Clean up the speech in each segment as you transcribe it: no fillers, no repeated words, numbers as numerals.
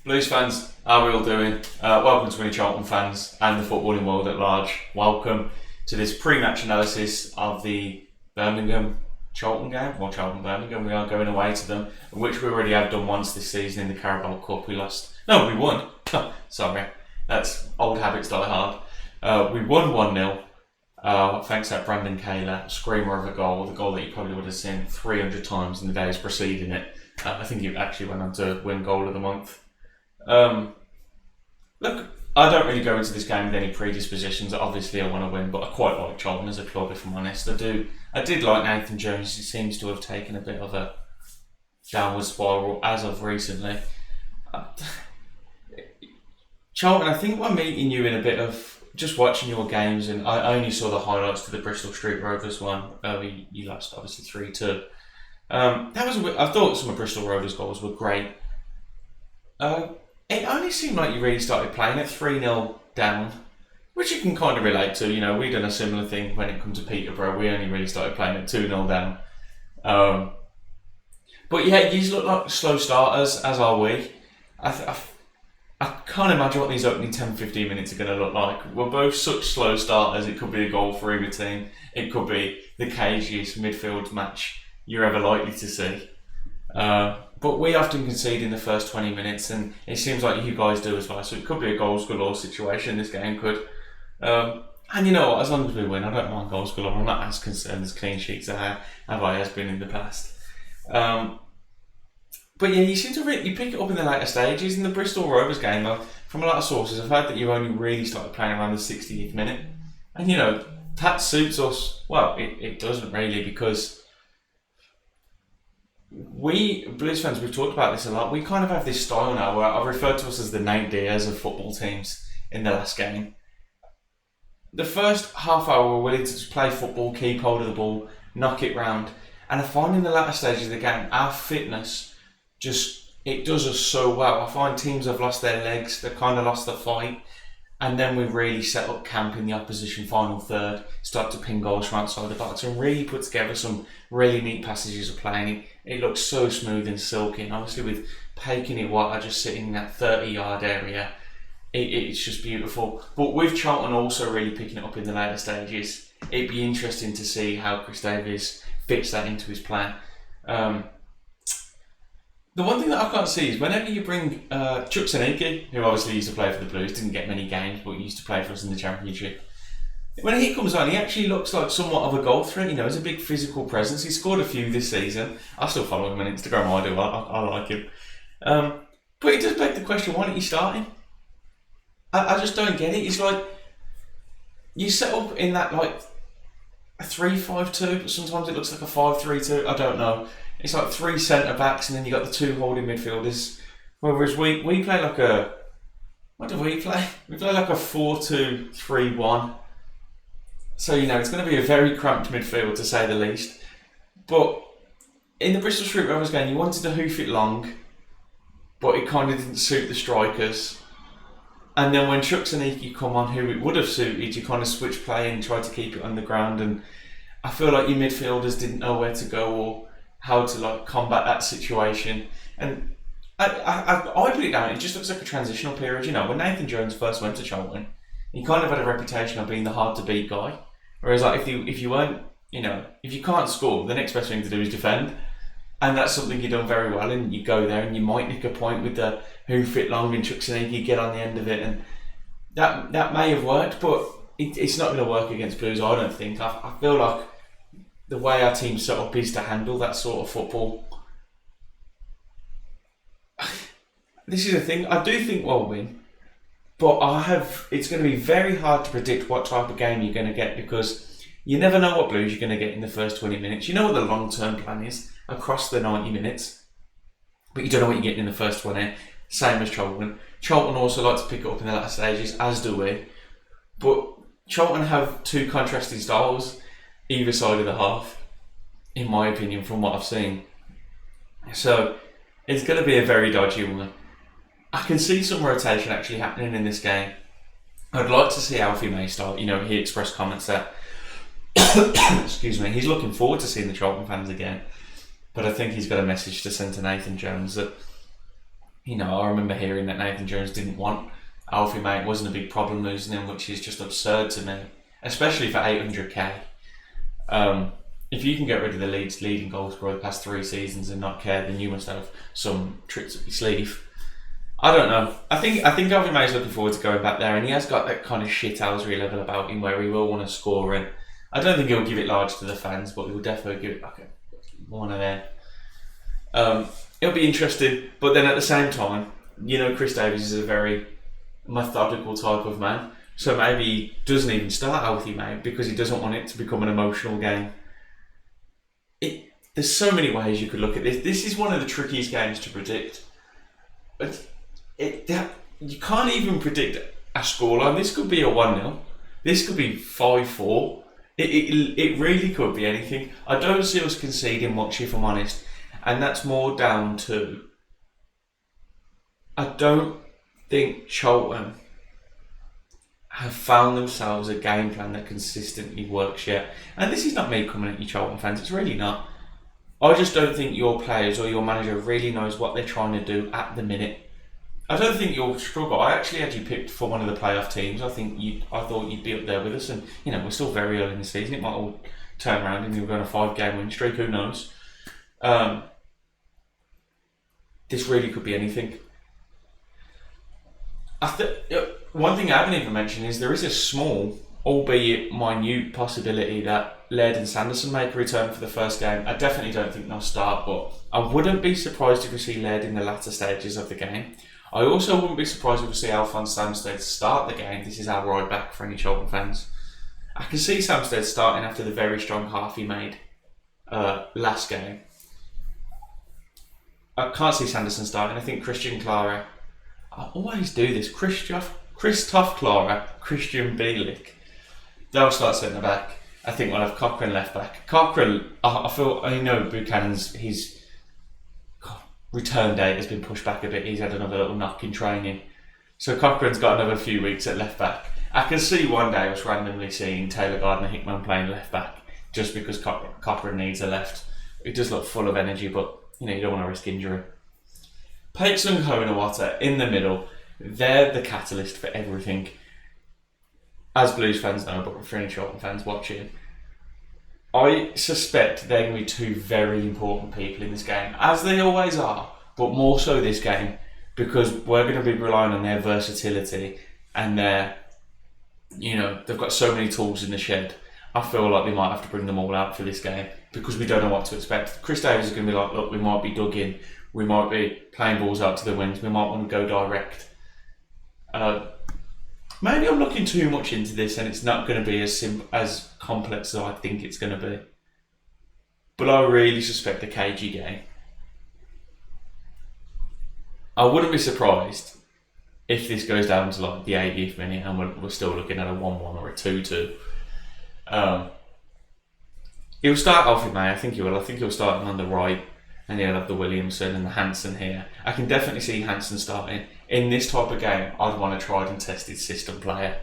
Blues fans, how are we all doing? Welcome to any Charlton fans and the footballing world at large. Welcome to this pre-match analysis of the Birmingham Charlton game, or Charlton-Birmingham. We are going away to them, which we already have done once this season in the Carabao Cup. We won. Sorry, that's old habits die hard. We won 1-0, thanks to Brandon Kayla, screamer of a goal, the goal that you probably would have seen 300 times in the days preceding it. I think he actually went on to win goal of the month. Look, I don't really go into this game with any predispositions. Obviously I want to win, but I quite like Charlton as a club, if I'm honest. I did like Nathan Jones. He seems to have taken a bit of a downward spiral as of recently. Charlton, I think we're meeting you in a bit of just watching your games, and I only saw the highlights to the Bristol Street Rovers one. You lost obviously 3-2. I thought some of Bristol Rovers goals were great. It only seemed like you really started playing at 3-0 down, which you can kind of relate to. You know, we've done a similar thing when it comes to Peterborough. We only really started playing at 2-0 down. But yeah, these look like slow starters, as are we. I can't imagine what these opening 10-15 minutes are going to look like. We're both such slow starters. It could be a goal for either team. It could be the cagiest midfield match you're ever likely to see. But we often concede in the first 20 minutes, and it seems like you guys do as well. So it could be a goals galore situation. This game could. And you know what? As long as we win, I don't mind goals galore. I'm not as concerned as clean sheets have been in the past. But yeah, you seem to you pick it up in the later stages. In the Bristol Rovers game, though, from a lot of sources, I've heard that you only really started playing around the 60th minute. And you know, that suits us. Well, it doesn't really, because we, Blues fans, we've talked about this a lot. We kind of have this style now where I've referred to us as the Nate Diaz of football teams in the last game. The first half hour we're willing to just play football, keep hold of the ball, knock it round. And I find in the latter stages of the game, our fitness it does us so well. I find teams have lost their legs, they've kind of lost the fight, and then we really set up camp in the opposition final third, start to ping goals from outside the box, and really put together some really neat passages of playing. It looks so smooth and silky, and obviously with Pakin and Watt just sitting in that 30-yard area, it's just beautiful. But with Charlton also really picking it up in the later stages, it'd be interesting to see how Chris Davies fits that into his plan. The one thing that I can't see is whenever you bring Chuck Saniki, who obviously used to play for the Blues, didn't get many games, but used to play for us in the Championship. When he comes on, he actually looks like somewhat of a goal threat. You know, he's a big physical presence. He scored a few this season. I still follow him on Instagram. I do. I like him. But it does beg the question: why don't you start him? I just don't get it. It's like you set up in that like a 3-5-2, but sometimes it looks like a 5-3-2. I don't know. It's like three centre backs, and then you got the two holding midfielders. Whereas we play like a, what do we play? We play like a 4-2-3-1. So you know it's going to be a very cramped midfield to say the least. But in the Bristol Street Rovers game, you wanted to hoof it long, but it kind of didn't suit the strikers. And then when Chuck Saniki come on, who it would have suited, you kind of switch play and try to keep it on the ground. And I feel like your midfielders didn't know where to go or how to like combat that situation. And I put it down, it just looks like a transitional period. You know, when Nathan Jones first went to Charlton, he kind of had a reputation of being the hard to beat guy. Whereas like if you weren't, you know, if you can't score, the next best thing to do is defend. And that's something you've done very well, and you go there and you might nick a point with the hoof it long and Chuck Saniki get on the end of it, and that may have worked, but it's not going to work against Blues, I don't think. I feel like the way our team's set up is to handle that sort of football. This is the thing, I do think we'll win, but it's going to be very hard to predict what type of game you're going to get, because you never know what Blues you're going to get in the first 20 minutes. You know what the long-term plan is across the 90 minutes, but you don't know what you're getting in the first 20, same as Charlton. Charlton also like to pick it up in the latter stages, as do we, but Charlton have two contrasting styles either side of the half, in my opinion, from what I've seen. So it's going to be a very dodgy one. I can see some rotation actually happening in this game. I'd like to see Alfie May start. You know, he expressed comments that excuse me, he's looking forward to seeing the Charlton fans again. But I think he's got a message to send to Nathan Jones that I remember hearing that Nathan Jones didn't want Alfie May. It wasn't a big problem losing him, which is just absurd to me, especially for 800k. If you can get rid of the Leeds leading goal scorer the past 3 seasons and not care, then you must have some tricks up your sleeve. I don't know. I think Alfie May's looking forward to going back there, and he has got that kind of shithousery level about him where he will want to score, and I don't think he'll give it large to the fans, but he'll definitely give it like one of them. It'll be interesting, but then at the same time, Chris Davies is a very methodical type of man, so maybe he doesn't even start Alfie May because he doesn't want it to become an emotional game. There's so many ways you could look at this. This is one of the trickiest games to predict. You can't even predict a scoreline. This could be a 1-0. This could be 5-4. It really could be anything. I don't see us conceding much, if I'm honest. And that's more down to, I don't think Charlton have found themselves a game plan that consistently works yet. And this is not me coming at you Charlton fans, it's really not. I just don't think your players or your manager really knows what they're trying to do at the minute. I don't think you'll struggle. I actually had you picked for one of the playoff teams. I thought you'd be up there with us, and we're still very early in the season. It might all turn around and you're going a 5-game win streak. Who knows? This really could be anything. One thing I haven't even mentioned is there is a small, albeit minute, possibility that Laird and Sanderson make a return for the first game. I definitely don't think they'll start, but I wouldn't be surprised if we see Laird in the latter stages of the game. I also wouldn't be surprised if we see Alphonse Samsted start the game. This is our right back for any Charlton fans. I can see Samsted starting after the very strong half he made last game. I can't see Sanderson starting. I think Christian Clara. I always do this. Christoph Clara, Christian Bielik. They'll start centre back. I think we'll have Cochrane left back. Cochrane, I know Buchanan's his return date has been pushed back a bit. He's had another little knock in training. So Cochrane's got another few weeks at left back. I can see one day us randomly seeing Taylor Gardner-Hickman playing left back just because Cochrane needs a left. It does look full of energy, but you don't want to risk injury. Paix and Honawata in the middle. They're the catalyst for everything. As Blues fans know, but for any Charlton fans watching, I suspect they're going to be 2 very important people in this game, as they always are, but more so this game, because we're going to be relying on their versatility and they've got so many tools in the shed. I feel like we might have to bring them all out for this game because we don't know what to expect. Chris Davies is going to be like, look, we might be dug in, we might be playing balls out to the wings, we might want to go direct. Maybe I'm looking too much into this and it's not going to be as complex as I think it's going to be. But I really suspect a cagey game. I wouldn't be surprised if this goes down to like the 80th minute and we're still looking at a 1-1 or a 2-2. He'll start Alfie May, I think he will. I think he'll start him on the right and he'll have the Williamson and the Hansen here. I can definitely see Hansen starting. In this type of game, I'd want a tried and tested system player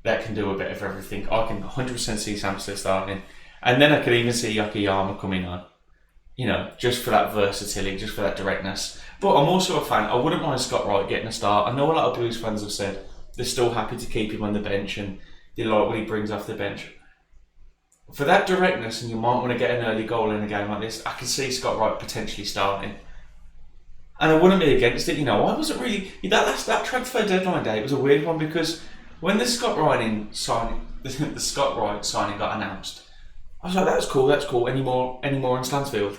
that can do a bit of everything. I can 100% see Samson starting. And then I could even see Yakayama coming on. Just for that versatility, just for that directness. But I'm also a fan. I wouldn't mind Scott Wright getting a start. I know a lot of Blues fans have said they're still happy to keep him on the bench and they like what he brings off the bench. For that directness, and you might want to get an early goal in a game like this, I can see Scott Wright potentially starting. And I wouldn't be against it. I wasn't really... That transfer deadline day, it was a weird one because when the Scott Wright signing got announced, I was like, that's cool. Any more in Stansfield?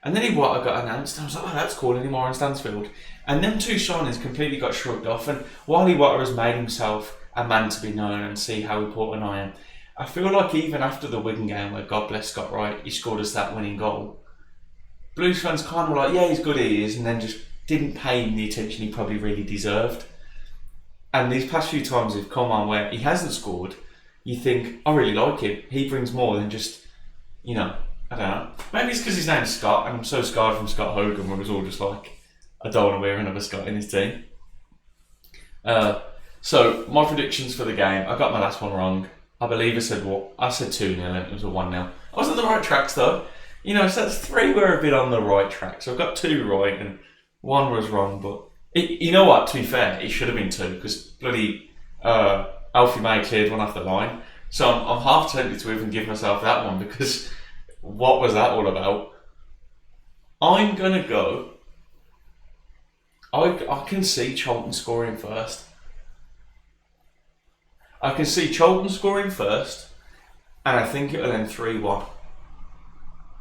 And then Iwata got announced, and I was like, that's cool, any more in Stansfield? And them 2 signings completely got shrugged off. And while Iwata has made himself a man to be known and see how important I am, I feel like even after the Wigan game, where God bless Scott Wright, he scored us that winning goal, Blues fans kind of were like, yeah, he's good, he is, and then just didn't pay him the attention he probably really deserved. And these past few times he've come on where he hasn't scored, you think, I really like him. He brings more than just, I don't know. Maybe it's because his name's Scott, and I'm so scarred from Scott Hogan, where it was all just like, I don't want to wear another Scott in his team. So, my predictions for the game, I got my last one wrong. I believe I said 2-0 and it was a 1-0. I was on the right tracks though. So that's 3 where I've been on the right track. So I've got 2 right and 1 was wrong, but You know what? To be fair, it should have been 2 because bloody Alfie May cleared one off the line. So I'm half tempted to even give myself that one because what was that all about? I'm gonna go. I can see Charlton scoring first. I can see Charlton scoring first, and I think it'll end 3-1.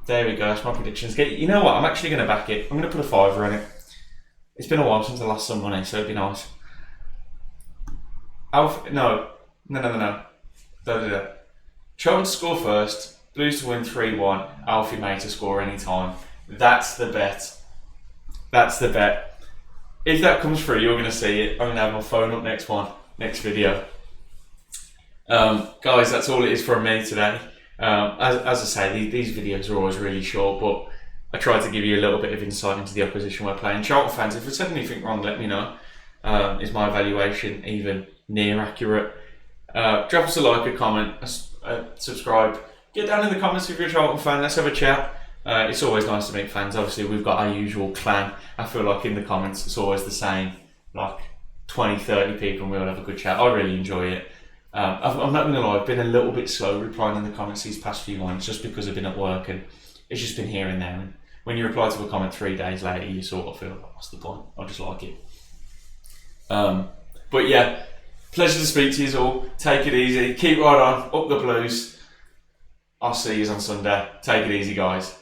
There we go, that's my predictions. You know what, I'm actually going to back it. I'm going to put a £5 on it. It's been a while since I lost some money, so it'd be nice. No. Don't do that. Charlton to score first, Blues to win 3-1, Alfie May to score any time. That's the bet. If that comes through, you're going to see it. I'm going to have my phone up next video. Guys, that's all it is from me today. As I say, these videos are always really short, but I try to give you a little bit of insight into the opposition we're playing. Charlton fans, if I said anything wrong, let me know. Is my evaluation even near accurate? Drop us a like, a comment, subscribe. Get down in the comments if you're a Charlton fan. Let's have a chat. It's always nice to meet fans. Obviously, we've got our usual clan. I feel like in the comments it's always the same, like 20, 30 people, and we all have a good chat. I really enjoy it. I'm not going to lie, I've been a little bit slow replying in the comments these past few months just because I've been at work and it's just been here and there. And when you reply to a comment 3 days later, you sort of feel, what's the point? I just like it. But yeah, pleasure to speak to you all. Take it easy. Keep right on. Up the Blues. I'll see you on Sunday. Take it easy, guys.